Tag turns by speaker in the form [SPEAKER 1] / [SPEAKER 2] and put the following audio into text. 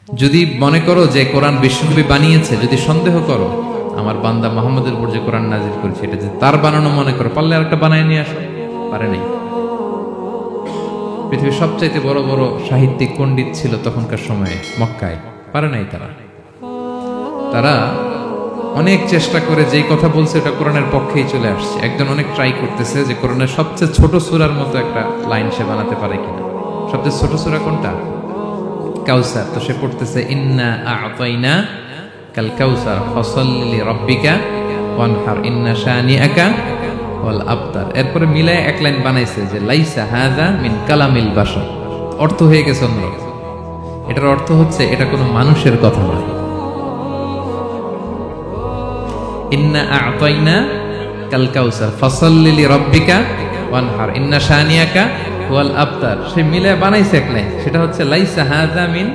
[SPEAKER 1] যদি মনে করো যে কোরআন বিশ্বকবি বানিয়েছে, যদি সন্দেহ করো আমার বান্দা মুহাম্মদের উপর যে কোরআন নাজিল করেছে এটা যে তার বানানো মনে করো, পারলে আরেকটা বানায় নিয়ে আসো। পারে নাই। পৃথিবীর সবচাইতে বড় বড় সাহিত্যিক পণ্ডিত ছিল তখনকার সময়ে মক্কায়, পারে নাই তারা। তারা অনেক চেষ্টা করে যেই কথা বলছে এটা কোরআনের পক্ষেই চলে আসছে। একজন অনেক ট্রাই করতেছে যে কোরআনের সবচেয়ে ছোট সূরার মতো একটা লাইন সে বানাতে পারে কিনা। সবচেয়ে ছোট সূরা কোনটা? কাউসার। তো সে পড়তেছে ইন্না আ'তাইনা কাল কাউসার ফাসাল্লি লিরাব্বিকা ওয়ানহার ইন্না শানিআকা ওয়াল আবতার। এরপরে মিলায় এক লাইন বানাইছে যে লাইসা হাযা মিন কালামিল বাশার। অর্থ হয়ে গেছে অন্যরকম। এটার অর্থ হচ্ছে এটা কোনো মানুষের কথা নয়। ইন্না আ'তাইনা কাল কাউসার ফাসাল্লি লিরাব্বিকা ওয়ানহার ইন্না শানিআকা ওয়াল আবতার। সে মিলায় বানাইছে এক লাইন, সেটা হচ্ছে লাইসা হাযা মিন